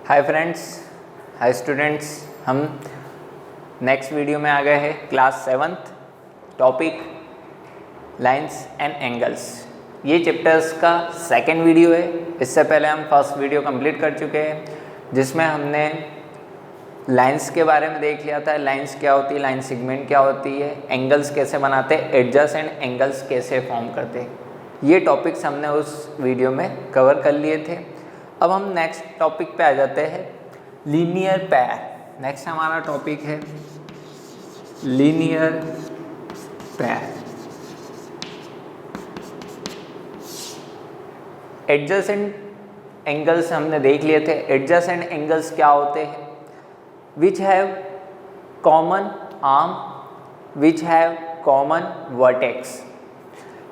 Hi friends, hi students. हम next video में आ गए हैं class 7th topic lines and angles. ये चैप्टर्स का सेकंड वीडियो है। इससे पहले हम फर्स्ट वीडियो कंप्लीट कर चुके हैं जिसमें हमने लाइंस के बारे में देख लिया था। लाइंस क्या होती है, लाइन सेगमेंट क्या होती है, एंगल्स कैसे बनाते हैं, एडजसेंट एंगल्स कैसे फॉर्म करते हैं। ये टॉपिक्स हमने उस वीडियो में कवर कर लिए थे। अब हम नेक्स्ट टॉपिक पे आ जाते हैं, लीनियर पेयर। नेक्स्ट हमारा टॉपिक है लीनियर पेयर। एडजेसेंट एंगल्स हमने देख लिए थे। एडजेसेंट एंगल्स क्या होते हैं? Which have common arm, which have common vertex.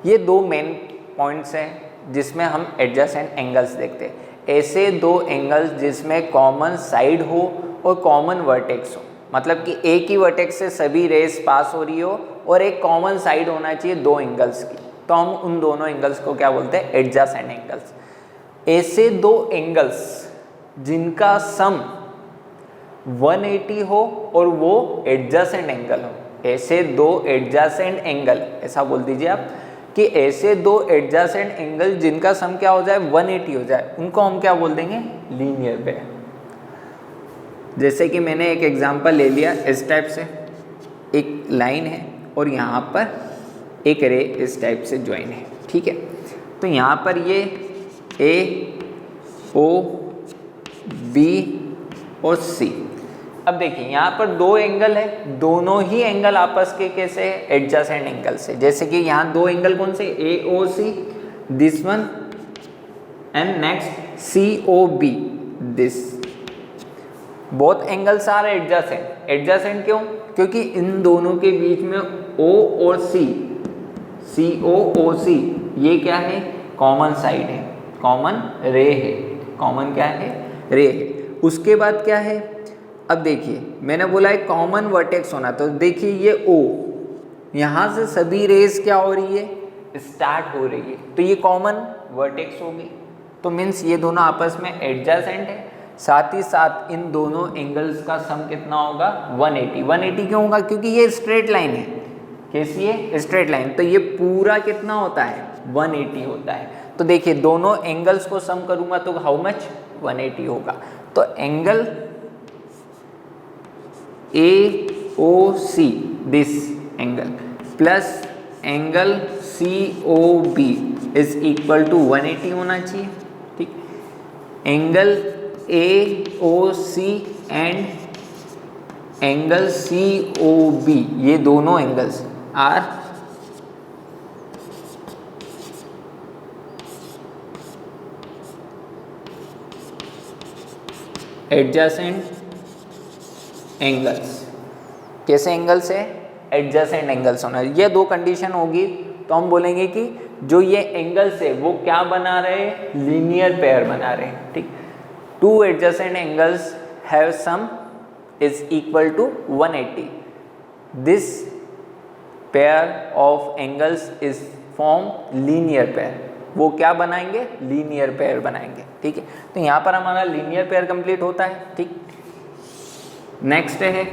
ये दो मेन पॉइंट्स हैं जिसमें हम एडजेसेंट एंगल्स देखते हैं। ऐसे दो एंगल्स जिसमें कॉमन साइड हो और कॉमन वर्टेक्स हो, मतलब कि एक ही वर्टेक्स से सभी रेस पास हो रही हो और एक कॉमन साइड होना चाहिए दो एंगल्स की, तो हम उन दोनों एंगल्स को क्या बोलते हैं? Adjacent angles. ऐसे दो एंगल्स जिनका सम 180 हो और वो एडजेसेंट एंगल हो, ऐसे दो एडजेसेंट एंगल, ऐसा बोल दीजिए आप कि ऐसे दो एडजेसेंट एंगल जिनका सम क्या हो जाए? 180 हो जाए, उनको हम क्या बोल देंगे? Linear pair. जैसे कि मैंने एक एग्जांपल ले लिया, इस टाइप से एक लाइन है और यहाँ पर एक रे इस टाइप से ज्वाइन है, ठीक है। तो यहाँ पर ये ए, ओ, बी और सी। अब देखिए यहाँ पर दो एंगल है, दोनों ही एंगल आपस के कैसे है? एडजेसेंट एंगल से। जैसे कि यहाँ दो एंगल कौन से? A O C, this one, and next C O B, this. Both angles are adjacent. Adjacent क्यों? क्योंकि इन दोनों के बीच में ओ और सी, सी ओ ओ सी, ये क्या है? कॉमन साइड है, कॉमन रे है। कॉमन क्या है? रे है। उसके बाद क्या है? अब देखिए मैंने बोला है कॉमन वर्टेक्स होना, तो देखिए ये O, यहाँ से सभी रेस क्या हो रही है? स्टार्ट हो रही है, तो ये कॉमन वर्टेक्स होगी। तो मीन्स ये दोनों आपस में एडजेसेंट है। साथ ही साथ इन दोनों एंगल्स का सम कितना होगा? 180। 180 क्यों होगा? क्योंकि ये स्ट्रेट लाइन है। कैसी है? Straight line. तो ये पूरा कितना होता है? 180 होता है। तो देखिए दोनों एंगल्स को सम करूंगा तो हाउ मच? 180 होगा। तो angle AOC, this angle, plus angle COB is equal to 180 होना चाहिए, ठीक। Angle AOC and angle COB, ये दोनों एंगल्स आर एडजेसेंट एंगल्स। कैसे एंगल्स है? एडजेसेंट एंगल्स होना। ये दो कंडीशन होगी तो हम बोलेंगे कि जो ये एंगल्स है वो क्या बना रहे हैं? लीनियर पेयर बना रहे हैं, ठीक। Two adjacent angles have sum is equal to 180। This pair of angles is form linear pair. वो क्या बनाएंगे? लीनियर पेयर बनाएंगे, ठीक है। तो यहाँ पर हमारा लीनियर पेयर कंप्लीट होता है, ठीक। नेक्स्ट है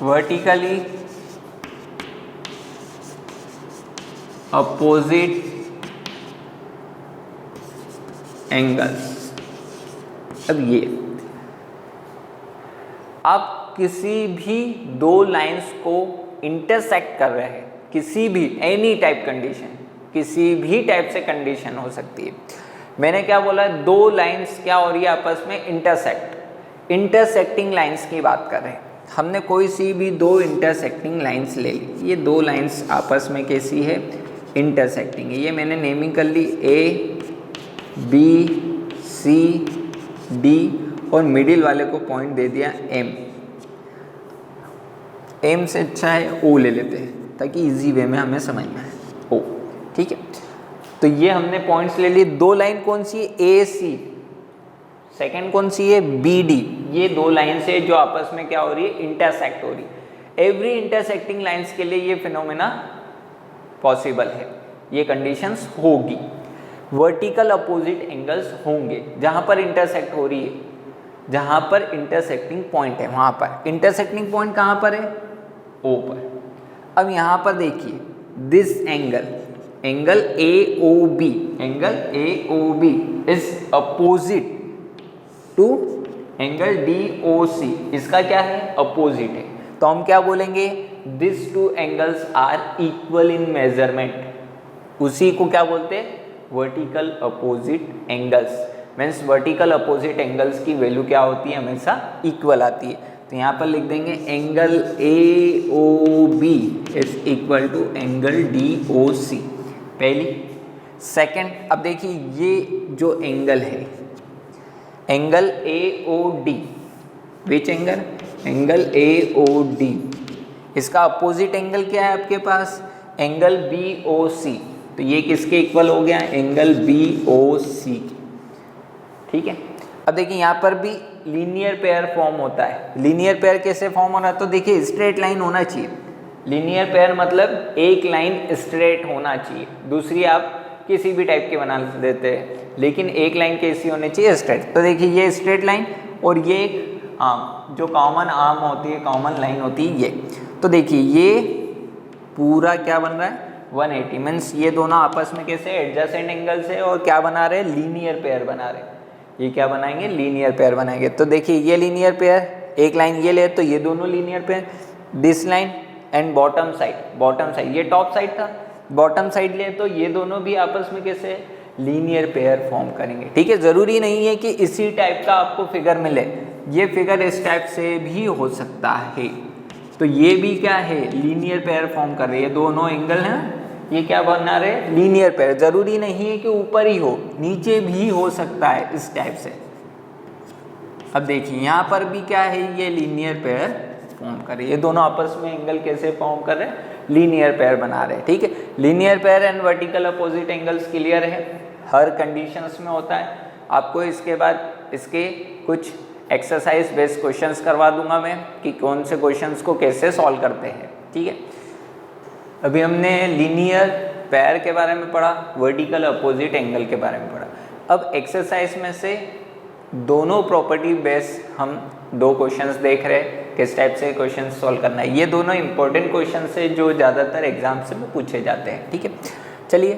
वर्टिकली अपोजिट एंगल्स। अब ये आप किसी भी दो लाइंस को इंटरसेक्ट कर रहे हैं, किसी भी एनी टाइप कंडीशन, किसी भी टाइप से कंडीशन हो सकती है। मैंने क्या बोला? दो लाइंस क्या हो रही है आपस में? इंटरसेक्ट। इंटरसेक्टिंग लाइंस की बात कर रहे हैं। हमने कोई सी भी दो इंटरसेक्टिंग लाइंस ले ली। ये दो लाइंस आपस में कैसी है? इंटरसेक्टिंग है। ये मैंने नेमिंग कर ली A, B, C, D और मिडिल वाले को पॉइंट दे दिया M। M से अच्छा है O ले लेते हैं ताकि इजी वे में हमें समझ में आए। O, ठीक है। तो ये हमने पॉइंट्स ले लिए। दो लाइन कौन सी है? AC। सेकंड कौन सी है? BD। ये दो लाइन से जो आपस में क्या हो रही है? इंटरसेक्ट हो रही है। एवरी इंटरसेक्टिंग लाइंस के लिए ये फिनोमेना पॉसिबल है, ये कंडीशंस होगी। वर्टिकल अपोजिट एंगल्स होंगे जहां पर इंटरसेक्ट हो रही है, जहां पर इंटरसेक्टिंग पॉइंट है वहां पर। इंटरसेक्टिंग पॉइंट कहां पर है? ओ पर। अब यहां पर देखिए this angle, angle AOB, angle AOB is opposite to angle DOC, इसका क्या है? अपोजिट है। तो हम क्या बोलेंगे? This two angles are equal in measurement. उसी को क्या बोलते हैं? Vertical opposite angles. Means vertical opposite angles की वैल्यू क्या होती है? हमेशा इक्वल आती है। तो यहाँ पर लिख देंगे angle AOB is equal to angle DOC, पहली। सेकंड, अब देखिए ये जो एंगल है, angle AOD, which angle? Angle AOD, इसका अपोजिट एंगल क्या है आपके पास? Angle BOC। तो ये किसके इक्वल हो गया? एंगल BOC, ठीक है। अब देखिए यहाँ पर भी लीनियर पेयर फॉर्म होता है। लीनियर पेयर कैसे फॉर्म हो रहा है? तो देखिए स्ट्रेट लाइन होना चाहिए। लीनियर पेयर मतलब एक लाइन स्ट्रेट होना चाहिए, दूसरी आप किसी भी टाइप के बना देते हैं, लेकिन एक लाइन कैसी होनी चाहिए? स्ट्रेट। तो देखिए ये स्ट्रेट लाइन और ये एक आर्म, जो कॉमन आर्म होती है, कॉमन लाइन होती है ये। तो देखिए ये पूरा क्या बन रहा है? 180। मीन्स ये दोनों आपस में कैसे एडजेसेंट एंगल से और क्या बना रहे? लीनियर पेयर बना रहे। ये क्या बनाएंगे? लीनियर पेयर बनाएंगे। तो देखिए ये लीनियर पेयर, एक लाइन ये ले तो ये दोनों linear pair, this line and bottom side, bottom side, ये टॉप साइड था, बॉटम साइड ले तो ये दोनों भी आपस में कैसे लीनियर पेयर फॉर्म करेंगे, ठीक है। ज़रूरी नहीं है कि इसी टाइप का आपको फिगर मिले, ये फिगर इस टाइप से भी हो सकता है। तो ये भी क्या है? लीनियर पेयर फॉर्म कर रहे हैं, दोनों एंगल हैं, ये क्या बना रहे? Linear pair. जरूरी नहीं है कि ऊपर ही हो, नीचे भी हो सकता है इस टाइप से। अब देखिए यहाँ पर भी क्या है? ये लीनियर पेयर फॉर्म कर रहे हैं, ये दोनों आपस में एंगल कैसे फॉर्म कर रहे हैं? लीनियर पेयर बना रहे हैं, ठीक है। Linear pair and vertical opposite angles clear है, हर कंडीशंस में होता है। आपको इसके बाद इसके कुछ एक्सरसाइज बेस्ड क्वेश्चंस करवा दूंगा मैं कि कौन से क्वेश्चंस को कैसे सॉल्व करते हैं, ठीक है। अभी हमने लीनियर पेयर के बारे में पढ़ा, वर्टिकल अपोजिट एंगल के बारे में पढ़ा। अब एक्सरसाइज में से दोनों प्रॉपर्टी बेस्ड हम दो क्वेश्चंस देख रहे हैं, किस टाइप से क्वेश्चन सॉल्व करना है। ये दोनों इंपॉर्टेंट क्वेश्चन से जो ज़्यादातर एग्जाम से में पूछे जाते हैं, ठीक है। चलिए,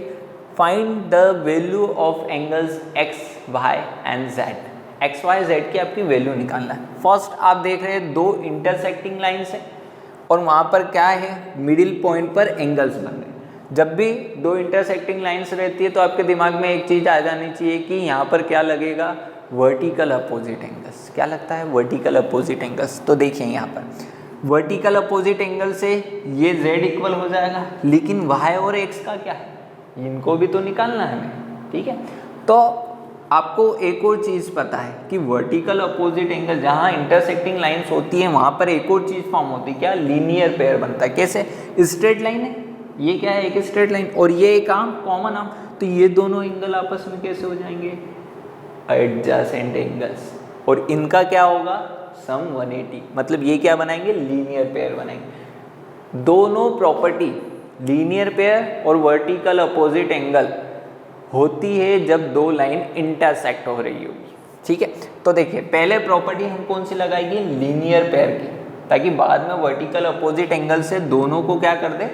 find the value of angles x y and z. X y z की आपकी वैल्यू निकालना है। फर्स्ट आप देख रहे हैं दो इंटरसेक्टिंग लाइन्स है और वहाँ पर क्या है? मिडिल पॉइंट पर एंगल्स बन रहे हैं। जब भी दो इंटरसेक्टिंग लाइन्स रहती है तो आपके दिमाग में एक चीज़ आ जानी चाहिए कि यहाँ पर क्या लगेगा? Vertical opposite angles. क्या लगता है? Vertical opposite angles. तो देखिए यहाँ पर वर्टिकल अपोजिट एंगल से ये z इक्वल हो जाएगा, लेकिन y और x का क्या है? इनको भी तो निकालना है हमें, ठीक है। तो आपको एक और चीज़ पता है कि वर्टिकल अपोजिट एंगल जहाँ इंटरसेक्टिंग लाइंस होती है वहाँ पर एक और चीज़ फॉर्म होती है, क्या? लीनियर पेयर बनता है। कैसे? स्ट्रेट लाइन है, ये क्या है? एक स्ट्रेट लाइन और ये एक आर्म, कॉमन आर्म, तो ये दोनों एंगल आपस में कैसे हो जाएंगे? Adjacent angles. और इनका क्या होगा? सम 180। मतलब ये क्या बनाएंगे? लीनियर पेयर बनाएंगे। दोनों प्रॉपर्टी लीनियर पेयर और वर्टिकल अपोजिट एंगल होती है जब दो लाइन इंटरसेक्ट हो रही होगी, ठीक है। तो देखिए पहले प्रॉपर्टी हम कौन सी लगाएंगे? लीनियर पेयर की, ताकि बाद में वर्टिकल अपोजिट एंगल से दोनों को क्या कर दे?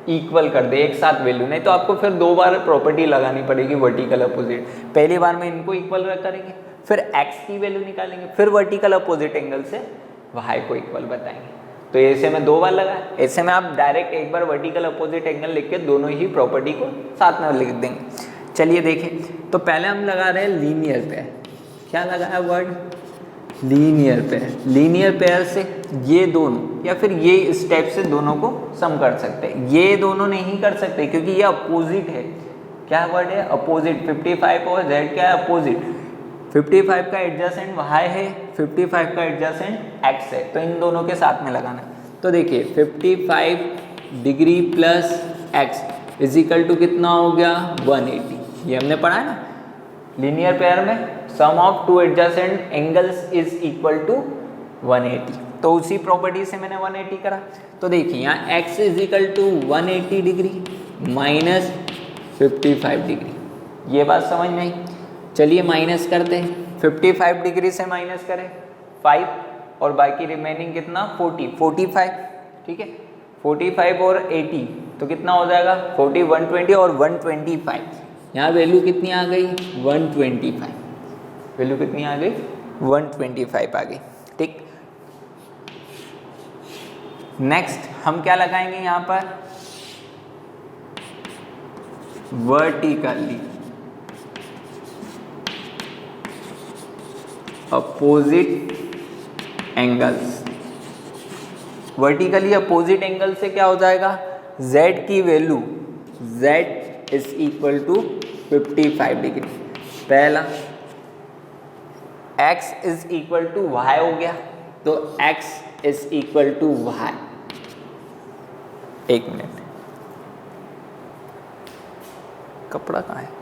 इक्वल कर दे, एक साथ वैल्यू। नहीं तो आपको फिर दो बार प्रॉपर्टी लगानी पड़ेगी वर्टिकल अपोजिट। पहली बार में इनको इक्वल करेंगे, फिर x की वैल्यू निकालेंगे, फिर वर्टिकल अपोजिट एंगल से y को इक्वल बताएंगे। तो ऐसे में दो बार लगा, ऐसे में आप डायरेक्ट एक बार वर्टिकल अपोजिट एंगल लिख के दोनों ही प्रॉपर्टी को साथ में लिख देंगे। चलिए देखें, तो पहले हम लगा रहे हैं लीनियर पेयर। क्या लगाया word? Linear pair. Linear pair से ये दोनों या फिर ये इस टाइप से दोनों को सम कर सकते हैं। ये दोनों नहीं कर सकते क्योंकि ये अपोजिट है। क्या वर्ड है? अपोजिट। 55 और z क्या है? अपोजिट। 55 का एडजेसेंट y है, 55 का एडजेसेंट x है, तो इन दोनों के साथ में लगाना है। तो देखिए 55 degree plus x is equal to कितना हो गया? 180। ये हमने पढ़ा है ना लीनियर पेयर में, sum of two adjacent angles is equal to 180। तो उसी प्रॉपर्टी से मैंने 180 करा। तो देखिए यहाँ x is equal to 180 degree minus 55 degree, ये बात समझ में आई। चलिए माइनस करते हैं, 55 डिग्री से माइनस करें 5 और बाकी रिमेनिंग कितना 45, ठीक है। 45 और 80 तो कितना हो जाएगा 40, 120 और 125। यहाँ वैल्यू कितनी आ गई 125, वैल्यू कितनी आ गई 125 आ गई, ठीक। नेक्स्ट हम क्या लगाएंगे यहाँ पर, vertically opposite angles. Vertically opposite angle से क्या हो जाएगा, z की value z is equal to 55 degree. पहला x is equal to y हो गया, तो x is equal to y। एक मिनट, कपड़ा कहाँ है,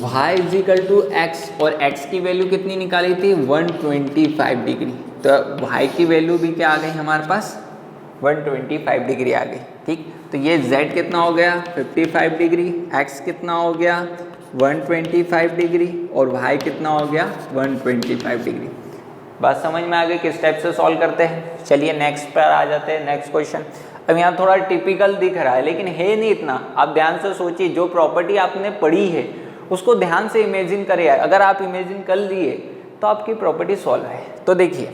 y is equal to x, और x की वैल्यू कितनी निकाली थी 125 डिग्री, तो y की वैल्यू भी क्या आ गई हमारे पास 125 डिग्री आ गई, ठीक। तो ये z कितना हो गया 55 डिग्री, x कितना हो गया 125 डिग्री और y कितना हो गया 125 डिग्री। बात समझ में आ गई किस टाइप से सॉल्व करते हैं। चलिए नेक्स्ट पर आ जाते हैं, नेक्स्ट क्वेश्चन। अब यहाँ थोड़ा टिपिकल दिख रहा है लेकिन है नहीं इतना, आप ध्यान से सोचिए, जो प्रॉपर्टी आपने पढ़ी है उसको ध्यान से इमेजिन करिए। अगर आप इमेजिन कर लिए तो आपकी प्रॉपर्टी सॉल्व है। तो देखिए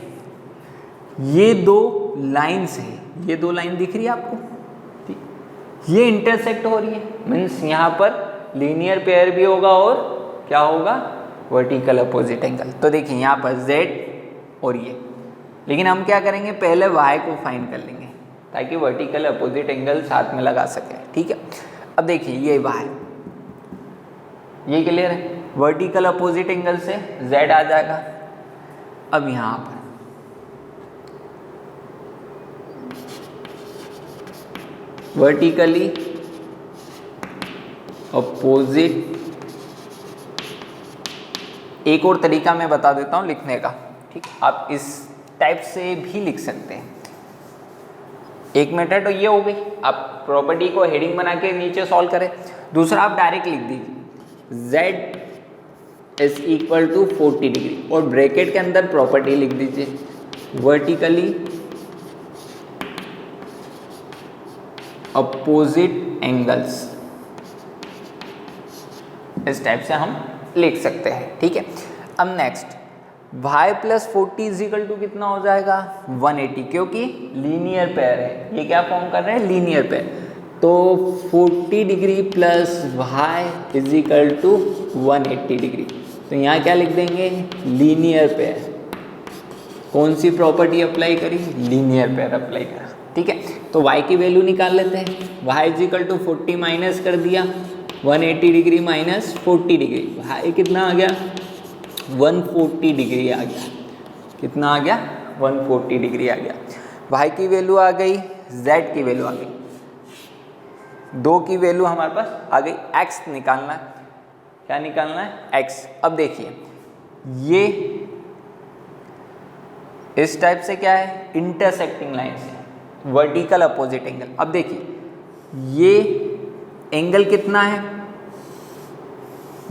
ये दो लाइन्स हैं, ये दो लाइन दिख रही है आपको, ठीक, ये इंटरसेक्ट हो रही है, मीन्स यहाँ पर लीनियर पेयर भी होगा और क्या होगा वर्टिकल अपोजिट एंगल। तो देखिए यहाँ पर z और ये, लेकिन हम क्या करेंगे पहले y को फाइंड कर लेंगे ताकि वर्टिकल अपोजिट एंगल साथ में लगा सके, ठीक है। अब देखिए ये y, ये क्लियर है, वर्टिकल अपोजिट एंगल से z आ जाएगा। अब यहाँ पर वर्टिकली अपोजिट, एक और तरीका मैं बता देता हूँ लिखने का, ठीक, आप इस टाइप से भी लिख सकते हैं। एक मेथड तो ये हो गई, आप प्रॉपर्टी को हेडिंग बना के नीचे सॉल्व करें। दूसरा आप डायरेक्ट लिख दीजिए z is equal to 40 degree और ब्रैकेट के अंदर प्रॉपर्टी लिख दीजिए वर्टिकली अपोजिट एंगल्स। इस टाइप से हम लिख सकते हैं, ठीक है। अब next y plus 40 is equal to कितना हो जाएगा 180, क्योंकि लीनियर पेयर है, ये क्या फॉर्म कर रहे हैं लीनियर पेयर। तो 40 degree plus y is equal to 180 degree, तो यहाँ क्या लिख देंगे लीनियर पेयर। कौन सी प्रॉपर्टी अप्लाई करी, लीनियर पेयर अप्लाई करा, ठीक है। तो y की वैल्यू निकाल लेते हैं, y is equal to 40 minus कर दिया 180 डिग्री माइनस 40 डिग्री, y कितना आ गया 140 डिग्री आ गया। कितना आ गया 140 डिग्री आ गया। y की वैल्यू आ गई, z की वैल्यू आ गई, दो की वैल्यू हमारे पास आ गई। x निकालना है, क्या निकालना है x। अब देखिए ये इस टाइप से क्या है इंटरसेक्टिंग लाइन से वर्टिकल अपोजिट एंगल। अब देखिए ये एंगल कितना है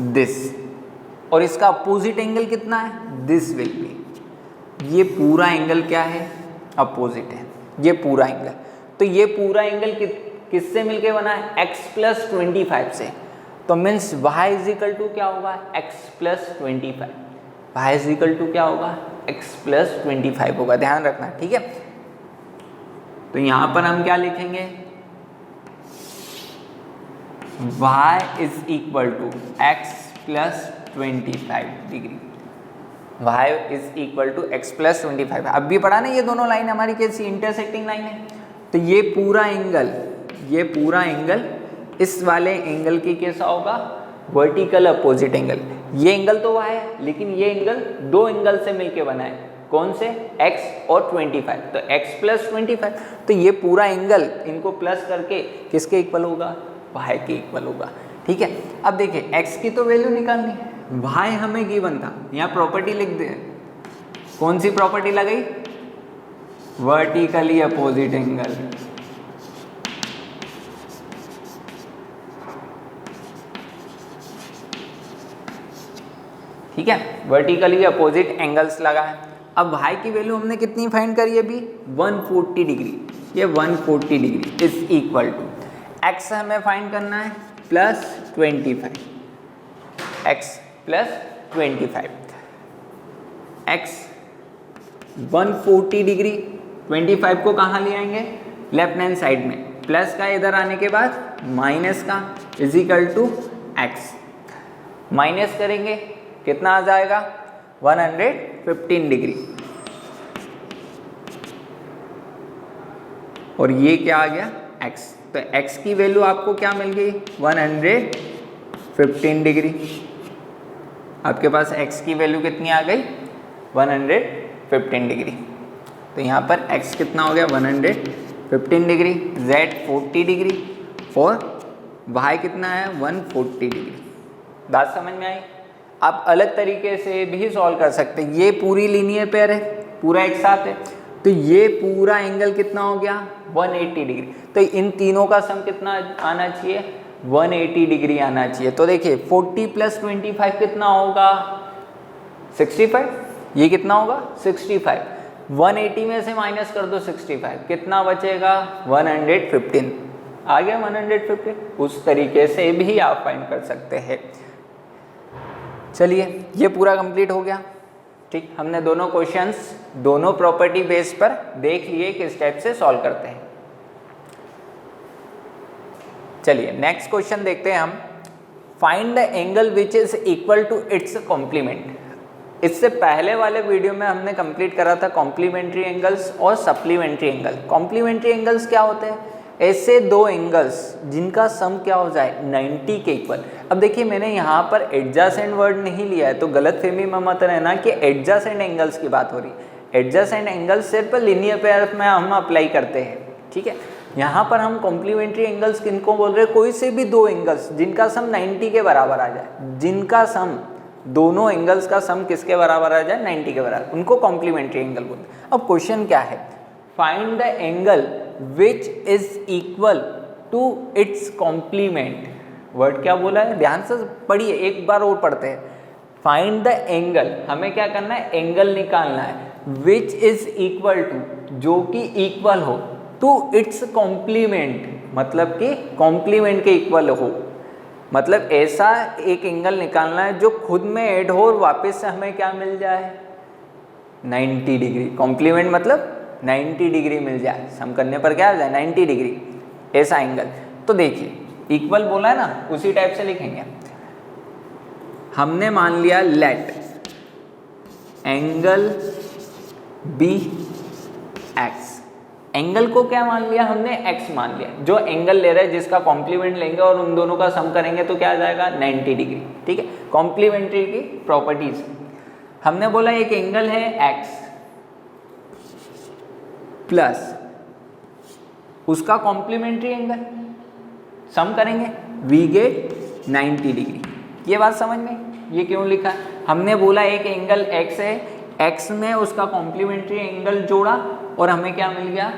दिस, और इसका अपोजिट एंगल कितना है दिस विल बी। ये पूरा एंगल क्या है अपोजिट है, ये पूरा एंगल। तो ये पूरा एंगल किससे मिलके बना है x प्लस 25 से। तो means y is equal to क्या होगा x plus 25, y is equal to क्या होगा x प्लस 25 होगा, ध्यान रखना, ठीक है। तो यहां पर हम क्या लिखेंगे y is equal to x plus 25 degree, y is equal to x plus 25। अब भी पढ़ा ना ये दोनों लाइन हमारी कैसी इंटरसेक्टिंग लाइन है। तो ये पूरा एंगल इस वाले एंगल की कैसा होगा वर्टिकल अपोजिट एंगल। ये एंगल तो y है लेकिन ये एंगल दो एंगल से मिलके बना है, कौन से x और 25, तो x प्लस 25। तो ये पूरा एंगल इनको प्लस करके किसके इक्वल होगा y के इक्वल होगा, ठीक है। अब देखिए x की तो वैल्यू निकालनी है, y हमें गिवन था, यहाँ प्रॉपर्टी लिख दे, कौन सी प्रॉपर्टी लगाई वर्टिकली अपोजिट एंगल। ठीक है, वर्टिकली अपोजिट एंगल्स लगा है। अब y की वैल्यू हमने कितनी फाइंड करी अभी, 140 डिग्री। ये 140 degree is equal to x हमें फाइंड करना है +25, x +25, x 140 डिग्री, 25 को कहाँ ले आएंगे, लेफ्ट हैंड साइड में, प्लस का इधर आने के बाद माइनस का is equal to x। Minus करेंगे कितना आ जाएगा, 115 डिग्री, और ये क्या आ गया x। तो x की वैल्यू आपको क्या मिल गई, 115 डिग्री। आपके पास x की वैल्यू कितनी आ गई, 115 डिग्री। तो यहाँ पर x कितना हो गया, 115 डिग्री, z 40 डिग्री और y कितना है, 140 डिग्री। बात समझ में आई। आप अलग तरीके से भी सॉल्व कर सकते हैं। ये पूरी लीनियर पेयर है, पूरा एक साथ है, तो ये पूरा एंगल कितना हो गया, 180 डिग्री। तो इन तीनों का सम कितना आना चाहिए, 180 डिग्री आना चाहिए। तो देखिए 40 + 25 कितना होगा, 65। ये कितना होगा, 65। 180 में से माइनस कर दो 65, कितना बचेगा, 115। आ गया 115। उस तरीके से भी आप फाइंड कर सकते हैं। चलिए ये पूरा कंप्लीट हो गया। ठीक, हमने दोनों क्वेश्चंस दोनों प्रॉपर्टी बेस पर देख लिए किस टाइप से सॉल्व करते हैं। चलिए नेक्स्ट क्वेश्चन देखते हैं हम। Find the angle which is equal to its complement. इससे पहले वाले वीडियो में हमने कंप्लीट करा था कॉम्प्लीमेंट्री एंगल्स और सप्लीमेंट्री एंगल। कॉम्प्लीमेंट्री एंगल्स क्या होते हैं, ऐसे दो एंगल्स जिनका सम क्या हो जाए, 90 के इक्वल। अब देखिए मैंने यहाँ पर एडजेसेंट वर्ड नहीं लिया है, तो गलतफहमी में मत रहना कि एडजेसेंट एंगल्स की बात हो रही है। एडजेसेंट एंगल्स सिर्फ लीनियर पेयर में हम अप्लाई करते हैं। ठीक है, यहाँ पर हम कॉम्प्लीमेंट्री एंगल्स किनको बोल रहे हैं, कोई से भी दो एंगल्स जिनका सम 90 के बराबर आ जाए, जिनका सम दोनों एंगल्स का सम किसके बराबर आ जाए, 90 के बराबर, उनको कॉम्प्लीमेंट्री एंगल बोलते हैं। अब क्वेश्चन क्या है, find the angle which is equal to its complement. Word क्या बोला है, ध्यान से पढ़िए, एक बार और पढ़ते हैं। फाइंड द एंगल, हमें क्या करना है, एंगल निकालना है, विच इज इक्वल टू, जो कि इक्वल हो, टू इट्स कॉम्प्लीमेंट, मतलब कि कॉम्प्लीमेंट के इक्वल हो। मतलब ऐसा एक एंगल निकालना है जो खुद में ऐड हो और वापस से हमें क्या मिल जाए, 90 डिग्री। कॉम्प्लीमेंट मतलब 90 डिग्री मिल जाए, सम करने पर क्या आ जाए, 90 डिग्री, ऐसा एंगल। तो देखिए इक्वल बोला है ना, उसी टाइप से लिखेंगे। हमने मान लिया let angle be x. Angle को क्या मान लिया हमने, x मान लिया। जो एंगल ले रहे हैं जिसका कॉम्प्लीमेंट लेंगे और उन दोनों का सम करेंगे तो क्या आ जाएगा, 90 डिग्री। ठीक है, कॉम्प्लीमेंट्री की प्रॉपर्टीज। हमने बोला एक एंगल है x प्लस उसका कॉम्प्लीमेंट्री एंगल, सम करेंगे, वी गेट 90 डिग्री। ये बात समझ में, ये क्यों लिखा, हमने बोला एक एंगल x है, x में उसका कॉम्प्लीमेंट्री एंगल जोड़ा और हमें क्या मिल गया,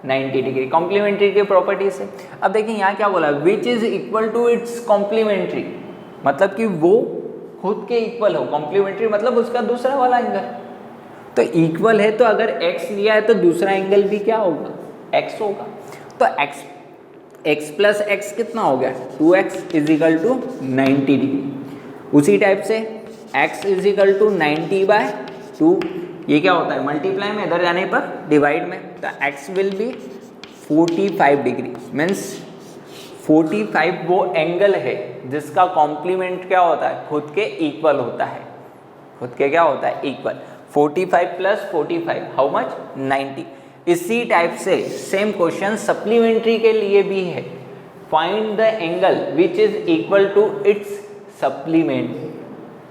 90 डिग्री, कॉम्प्लीमेंट्री की प्रॉपर्टी से। अब देखिए यहाँ क्या बोला, which is equal to its complementary, मतलब कि वो खुद के इक्वल हो। कॉम्प्लीमेंट्री मतलब उसका दूसरा वाला एंगल, तो इक्वल है तो अगर x लिया है तो दूसरा एंगल भी क्या होगा, x होगा। तो x प्लस x कितना हो गया, 2x is equal to 90 degree. उसी टाइप से x इज इक्वल टू 90/2, ये क्या होता है, मल्टीप्लाई में, इधर जाने पर डिवाइड में, तो x will be 45 degree. Means 45 वो एंगल है जिसका कॉम्प्लीमेंट क्या होता है, खुद के इक्वल होता है। खुद के क्या होता है, इक्वल। 45 + 45 how much, 90। इसी टाइप से सेम क्वेश्चन सप्लीमेंट्री के लिए भी है। Find the angle which is equal to its supplement,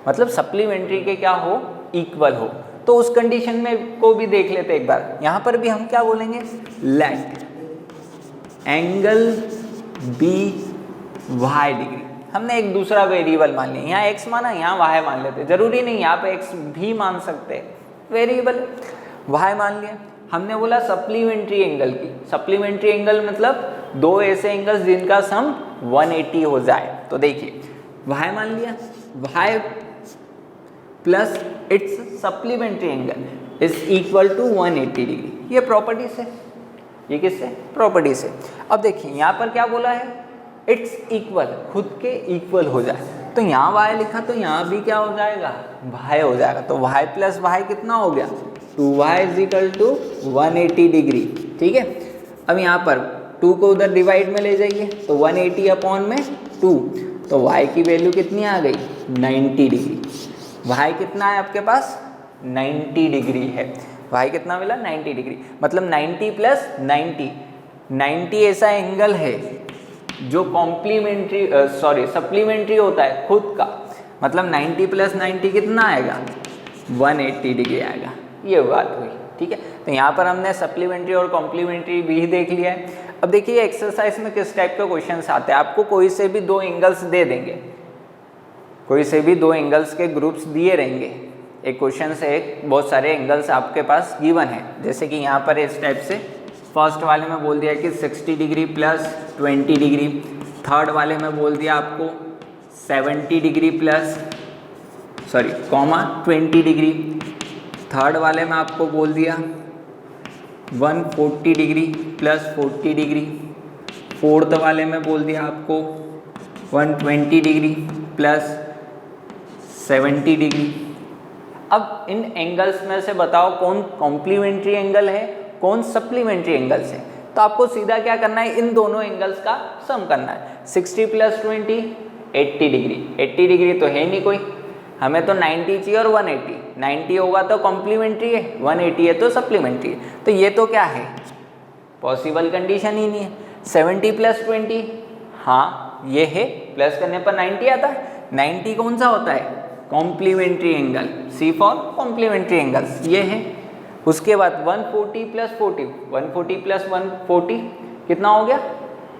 मतलब सप्लीमेंट्री के क्या हो, इक्वल हो। तो उस कंडीशन में को भी देख लेते एक बार। यहाँ पर भी हम क्या बोलेंगे, let angle be y degree. हमने एक दूसरा वेरिएबल मान लिया, यहाँ x माना, यहाँ y मान लेते, जरूरी नहीं यहाँ पे x भी मान सकते, वेरिएबल y मान लिया। हमने बोला सप्लीमेंट्री एंगल की। सप्लीमेंट्री एंगल मतलब दो ऐसे एंगल्स जिनका सम 180 हो जाए। तो देखिए y मान लिया, y plus its supplementary angle is equal to 180 degree. ये प्रॉपर्टी से, ये किससे? प्रॉपर्टी से। अब देखिए यहाँ पर क्या बोला है, इट्स इक्वल, खुद के इक्वल हो जाए। तो यहाँ y लिखा तो यहाँ भी क्या हो जाएगा, y हो जाएगा। तो y प्लस y कितना हो गया, 2y is equal to 180 degree. ठीक है, अब यहाँ पर 2 को उधर डिवाइड में ले जाइए तो 180 अपॉन में 2, तो y की वैल्यू कितनी आ गई, 90 डिग्री। y कितना है आपके पास, 90 डिग्री है। y कितना मिला, 90 डिग्री। मतलब 90 प्लस 90, 90 ऐसा एंगल है जो कॉम्प्लीमेंट्री सप्लीमेंट्री होता है खुद का। मतलब 90 प्लस 90 कितना आएगा, 180 डिग्री आएगा। ये बात हुई। ठीक है, तो यहाँ पर हमने सप्लीमेंट्री और कॉम्प्लीमेंट्री भी देख लिया है। अब देखिए एक्सरसाइज में किस टाइप के क्वेश्चंस आते हैं। आपको कोई से भी दो एंगल्स दे देंगे, कोई से भी दो एंगल्स के ग्रुप्स दिए रहेंगे। एक क्वेश्चन से एक बहुत सारे एंगल्स आपके पास गिवन है। जैसे कि यहाँ पर इस टाइप से फर्स्ट वाले में बोल दिया कि 60 डिग्री प्लस 20 डिग्री, थर्ड वाले में बोल दिया आपको 70 degree plus comma 20 degree, third वाले में आपको बोल दिया 140 डिग्री प्लस 40 डिग्री, फोर्थ वाले में बोल दिया आपको 120 डिग्री प्लस 70 डिग्री। अब इन एंगल्स में से बताओ कौन कॉम्प्लीमेंट्री एंगल है, कौन सप्लीमेंट्री एंगल्स है। तो आपको सीधा क्या करना है, इन दोनों एंगल्स का सम करना है। 60 प्लस 20 80 डिग्री, 80 डिग्री तो है नहीं कोई, हमें तो 90 चाहिए और 180, 90 होगा तो कॉम्प्लीमेंट्री है, 180 है तो सप्लीमेंट्री है। तो ये तो क्या है, पॉसिबल कंडीशन ही नहीं है। 70 प्लस 20, हाँ ये है, प्लस करने पर 90 आता है। 90 कौन सा होता है, complementary angle, C for complementary angles, ये है। उसके बाद 140 प्लस 40, 140 प्लस 140 कितना हो गया,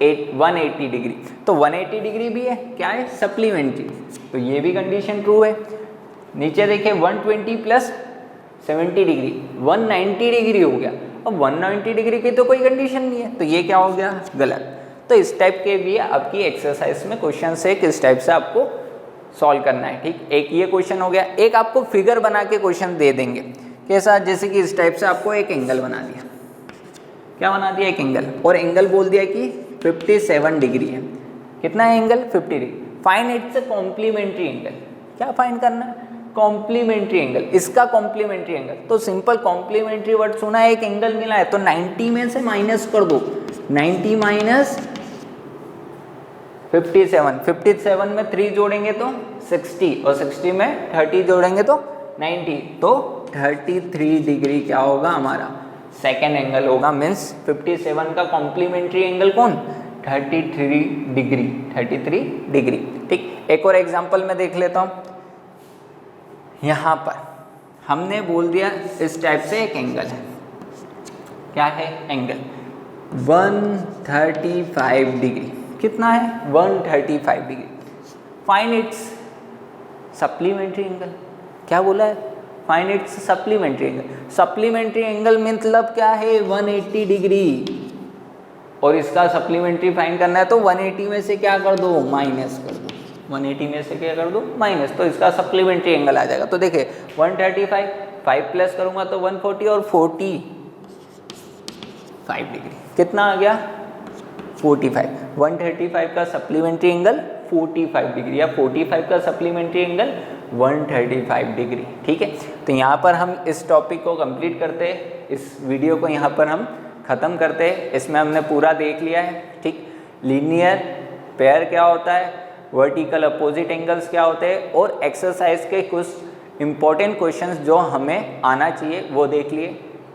180 डिग्री। तो 180 डिग्री भी है, क्या है, सप्लीमेंट्री। तो ये भी कंडीशन ट्रू है। नीचे देखिए 120 प्लस 70 डिग्री, 190 डिग्री हो गया। अब 190 डिग्री की तो कोई कंडीशन नहीं है, तो ये क्या हो गया, गलत। तो इस टाइप के भी आपकी एक्सरसाइज में क्वेश्चन है, किस टाइप से आपको सॉल्व करना है। ठीक, एक ये क्वेश्चन हो गया। एक आपको फिगर बना के क्वेश्चन दे देंगे, कैसा, जैसे कि इस टाइप से आपको एक एंगल बना दिया, क्या बना दिया, एक एंगल, और एंगल बोल दिया कि 57 डिग्री है। कितना है angle, 50 degree. Find its complementary angle, क्या फाइंड करना है, कॉम्प्लीमेंट्री एंगल, इसका कॉम्प्लीमेंट्री एंगल। तो सिंपल कॉम्प्लीमेंट्री वर्ड सुना है, एक एंगल मिला है तो 90 में से माइनस कर दो, 90 माइनस 57, 57 में 3 जोड़ेंगे तो 60, और 60 में 30 जोड़ेंगे तो 90, तो 33 डिग्री क्या होगा हमारा, सेकेंड एंगल होगा। मीन्स 57 का कॉम्प्लीमेंट्री एंगल कौन, 33 डिग्री, 33 डिग्री। ठीक, एक और एग्जांपल में देख लेता हूँ। यहाँ पर हमने बोल दिया इस टाइप से एक एंगल है, क्या है, एंगल 135 डिग्री। कितना है, 135 degree. Find it's supplementary angle, क्या बोला है, find its supplementary angle. Supplementary angle मतलब क्या है, 180 डिग्री, और इसका सप्लीमेंट्री फाइंड करना है तो 180 में से क्या कर दो, माइनस कर दो, 180 में से क्या कर दो, माइनस, तो इसका सप्लीमेंट्री एंगल आ जाएगा। तो देखिए 135, 5 प्लस करूंगा तो 140, और 45 डिग्री कितना आ गया, 45। 135 का सप्लीमेंट्री एंगल 45 डिग्री, या 45 का सप्लीमेंट्री एंगल 135 डिग्री। ठीक है, तो यहाँ पर हम इस टॉपिक को कंप्लीट करते हैं, इस वीडियो को यहाँ पर हम ख़त्म करते हैं। इसमें हमने पूरा देख लिया है। ठीक, लीनियर पेयर क्या होता है, वर्टिकल अपोजिट एंगल्स क्या होते हैं, और एक्सरसाइज के कुछ इंपॉर्टेंट क्वेश्चंस जो हमें आना चाहिए वो देख लिए।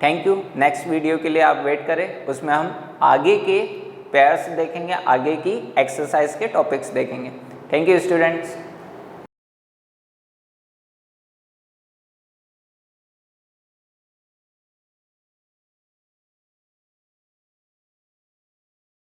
Thank you. नेक्स्ट वीडियो के लिए आप वेट करें, उसमें हम आगे के पेयर्स देखेंगे, आगे की एक्सरसाइज के टॉपिक्स देखेंगे। Thank you students.